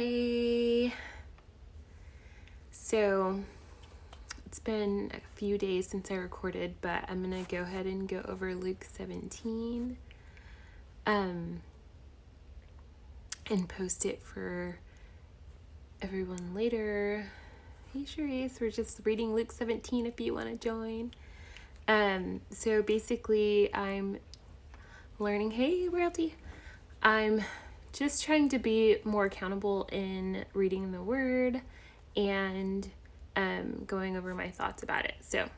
Hey, so it's been a few days since I recorded, but I'm gonna go ahead and go over Luke 17 and post it for everyone later. Hey Charisse, we're just reading Luke 17 if you want to join. So basically I'm learning, hey royalty, I'm just trying to be more accountable in reading the word and going over my thoughts about it. So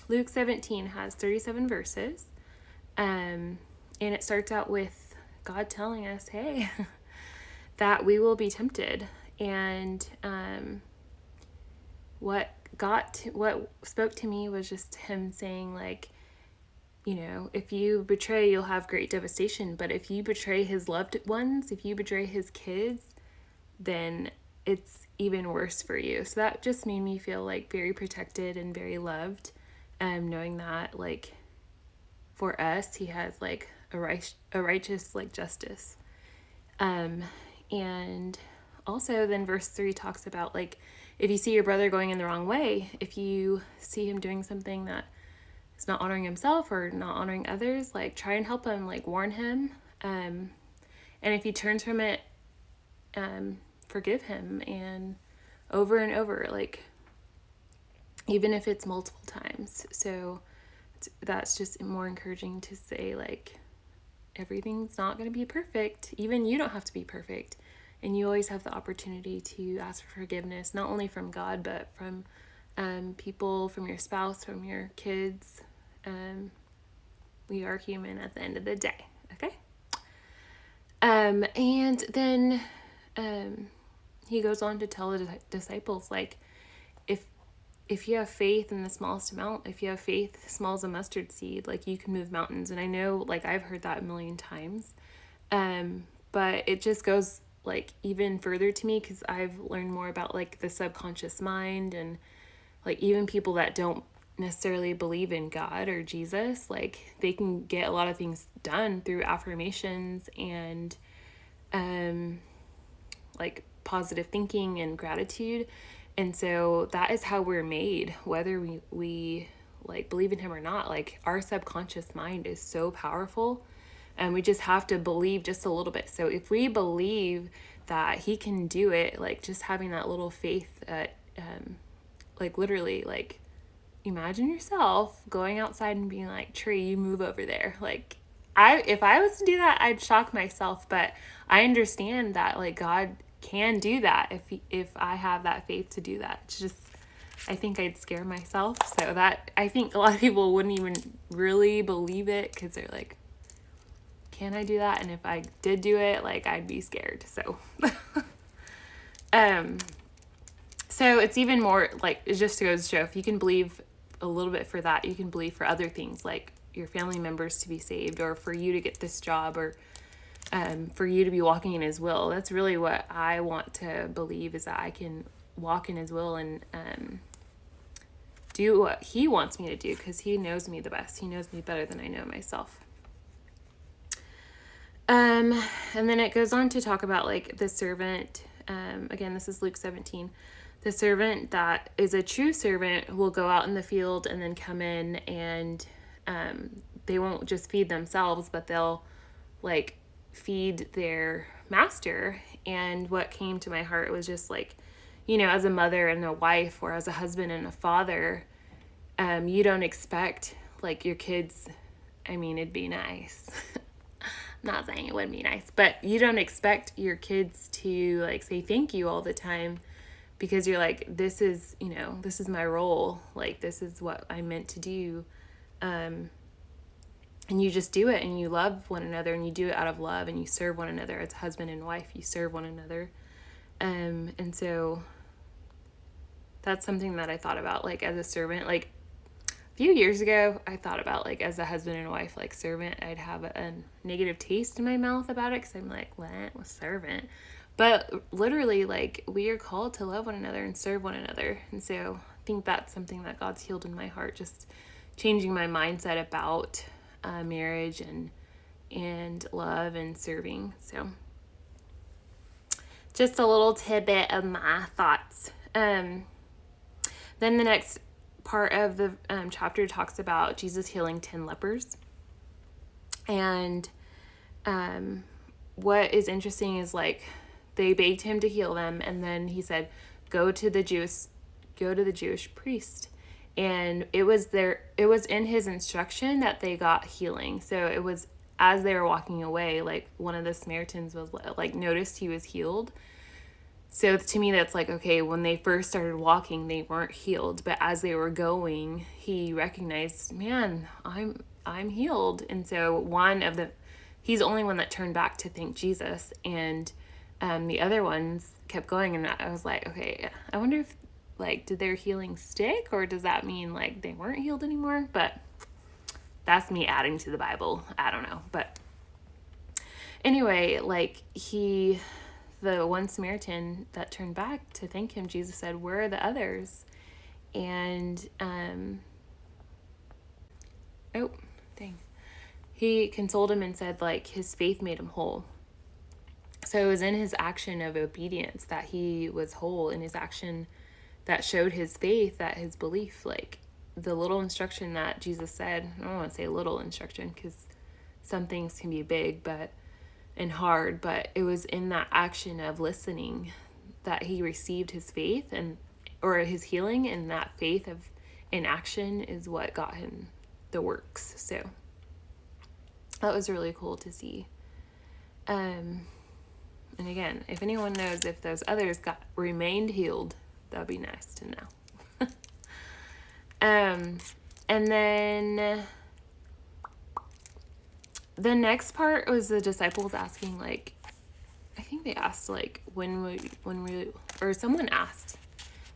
Luke 17 has 37 verses, and it starts out with God telling us, hey, that we will be tempted. And what spoke to me was just him saying, like, you know, if you betray, you'll have great devastation. But if you betray his loved ones, if you betray his kids, then it's even worse for you. So that just made me feel like very protected and very loved. Knowing that, like, for us, he has like a righteous like justice. And also then verse 3 talks about, like, if you see your brother going in the wrong way, if you see him doing something that is not honoring himself or not honoring others, like, try and help him, like, warn him. And if he turns from it, forgive him, and over, like, even if it's multiple times. So that's just more encouraging to say, like, everything's not going to be perfect. Even you don't have to be perfect. And you always have the opportunity to ask for forgiveness, not only from God, but from people, from your spouse, from your kids. We are human at the end of the day, okay? And then he goes on to tell the disciples, like, if you have faith in the smallest amount, if you have faith small as a mustard seed, like, you can move mountains. And I know, like, I've heard that a million times. But it just goes, like, even further to me, because I've learned more about, like, the subconscious mind, and, like, even people that don't necessarily believe in God or Jesus, like, they can get a lot of things done through affirmations and like positive thinking and gratitude. And so that is how we're made, whether we like believe in him or not. Like, our subconscious mind is so powerful, and we just have to believe just a little bit. So if we believe that he can do it, like, just having that little faith that like, literally, like, imagine yourself going outside and being like, tree, you move over there. Like, if I was to do that, I'd shock myself. But I understand that, like, God can do that if I have that faith to do that. It's just, I think I'd scare myself. So that, I think a lot of people wouldn't even really believe it, because they're like, can I do that? And if I did do it, like, I'd be scared. So so it's even more, like, it just goes to show, if you can believe a little bit for that, you can believe for other things, like your family members to be saved, or for you to get this job, or for you to be walking in his will. That's really what I want to believe, is that I can walk in his will and do what he wants me to do, because he knows me the best. He knows me better than I know myself. And then it goes on to talk about, like, the servant. Again, this is Luke 17. The servant that is a true servant will go out in the field and then come in, and they won't just feed themselves, but they'll, like, feed their master. And what came to my heart was just, like, you know, as a mother and a wife, or as a husband and a father, you don't expect, like, your kids, I mean, it'd be nice. I'm not saying it wouldn't be nice, but you don't expect your kids to, like, say thank you all the time, because you're like, this is, you know, this is my role. Like, this is what I'm meant to do. And you just do it, and you love one another, and you do it out of love, and you serve one another as husband and wife. You serve one another. And so that's something that I thought about, like, as a servant. Like, a few years ago, I thought about, like, as a husband and wife, like, servant, I'd have a negative taste in my mouth about it, because I'm like, what? Well, servant. But literally, like, we are called to love one another and serve one another. And so I think that's something that God's healed in my heart, just changing my mindset about marriage and love and serving. So just a little tidbit of my thoughts. Then the next part of the chapter talks about Jesus healing 10 lepers. And what is interesting is like they begged him to heal them, and then he said, go to the Jewish priest. And it was in his instruction that they got healing. So it was as they were walking away, like one of the Samaritans was like noticed he was healed. So to me, that's like, okay, when they first started walking, they weren't healed, but as they were going, he recognized, man, I'm healed. And so he's the only one that turned back to thank Jesus, and the other ones kept going. And I was like, okay, I wonder if like, did their healing stick, or does that mean like they weren't healed anymore? But that's me adding to the Bible. I don't know. But anyway, like the one Samaritan that turned back to thank him, Jesus said, where are the others? And, he consoled him and said, like, his faith made him whole. So it was in his action of obedience that he was whole, in his action that showed his faith, that his belief, like the little instruction that Jesus said, I don't want to say little instruction because some things can be big, and hard, but it was in that action of listening that he received his faith or his healing, and that faith in action is what got him the works. So that was really cool to see. And again, if anyone knows if those others remained healed, that'd be nice to know. And then the next part was the disciples asking, like, I think they asked, like, or someone asked,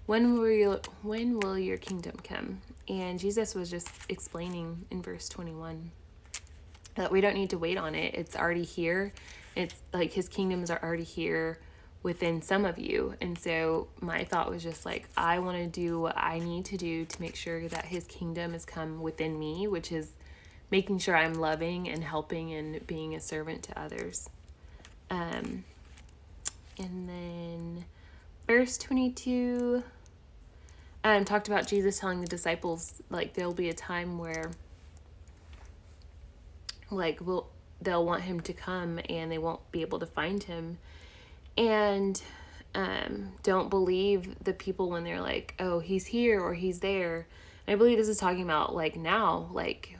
when will your kingdom come? And Jesus was just explaining in verse 21 that we don't need to wait on it. It's already here. It's like his kingdoms are already here within some of you. And so my thought was just like, I want to do what I need to do to make sure that his kingdom has come within me, which is making sure I'm loving and helping and being a servant to others. And then verse 22 talked about Jesus telling the disciples, like, there'll be a time where like they'll want him to come and they won't be able to find him. And don't believe the people when they're like, oh, he's here or he's there. And I believe this is talking about like now, like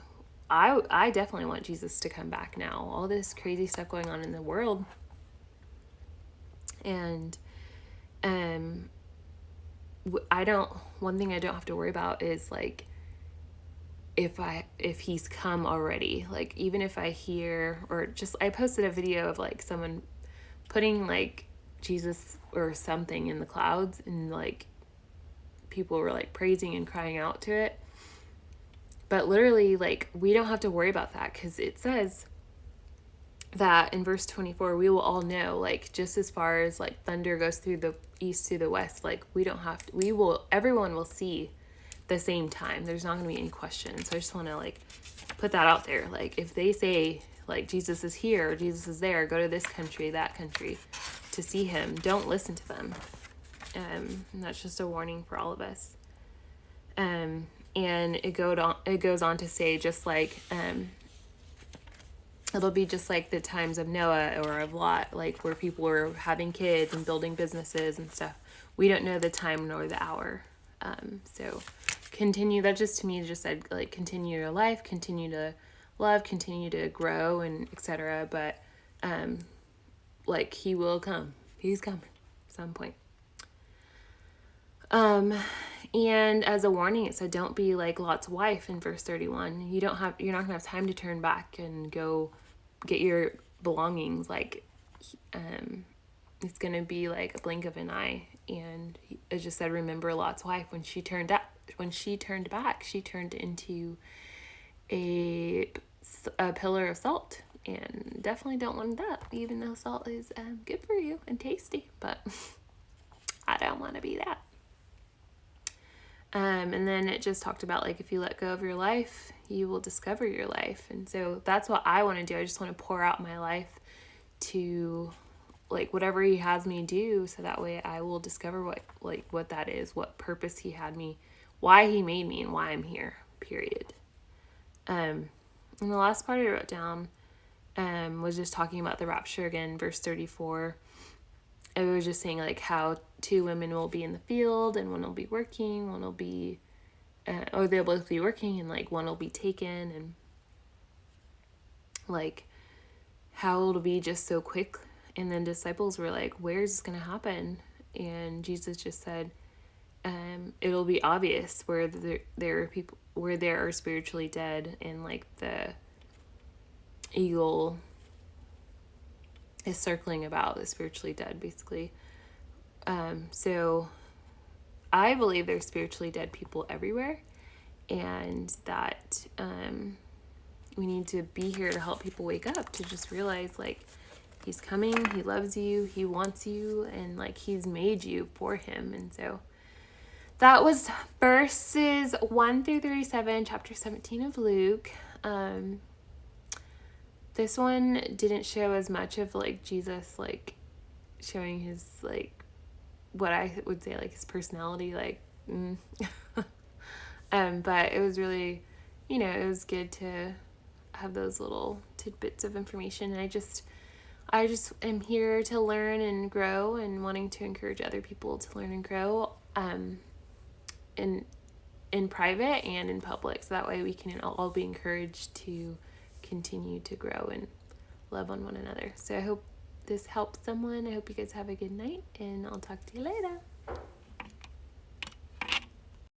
I definitely want Jesus to come back now. All this crazy stuff going on in the world. And one thing I don't have to worry about is like if he's come already, like even if I hear, or just I posted a video of like someone putting like Jesus or something in the clouds, and like people were like praising and crying out to it. But literally, like, we don't have to worry about that, because it says that in verse 24, we will all know, like, just as far as like thunder goes through the east to the west, like everyone will see the same time. There's not going to be any question. So I just want to like put that out there. Like, if they say like Jesus is here or Jesus is there, go to this country, that country to see him, don't listen to them. And that's just a warning for all of us. And it goes on to say, just like it'll be just like the times of Noah or of Lot, like where people were having kids and building businesses and stuff. We don't know the time nor the hour. So continue. That just to me just said like continue your life, continue to love, continue to grow, and etc. But like he will come. He's coming at some point. And as a warning, it said, don't be like Lot's wife in verse 31. You're not gonna have time to turn back and go get your belongings. Like, it's gonna be like a blink of an eye. And it just said, remember Lot's wife. When she turned back, she turned into a pillar of salt, and definitely don't want that, even though salt is good for you and tasty, but I don't want to be that. And then it just talked about like, if you let go of your life, you will discover your life. And so that's what I want to do. I just want to pour out my life to like whatever he has me do, so that way I will discover what that is, what purpose he had me, why he made me, and why I'm here, period. And the last part I wrote down was just talking about the rapture again, verse 34. It was just saying like how two women will be in the field, and one will be working, one will be or they'll both be working, and like one will be taken, and like how it'll be just so quick. And then disciples were like, where's this gonna happen? And Jesus just said, it'll be obvious where there are people, where there are spiritually dead, and like the eagle is circling about the spiritually dead, basically. So I believe there's spiritually dead people everywhere, and that we need to be here to help people wake up, to just realize like he's coming, he loves you, he wants you, and like he's made you for him. And so that was verses 1 through 37, chapter 17 of Luke. This one didn't show as much of like Jesus like showing his like what I would say like his personality, like but it was really, it was good to have those little tidbits of information. And I just am here to learn and grow, and wanting to encourage other people to learn and grow in private and in public, so that way we can all be encouraged to continue to grow and love on one another. So I hope this helps someone. I hope you guys have a good night, and I'll talk to you later.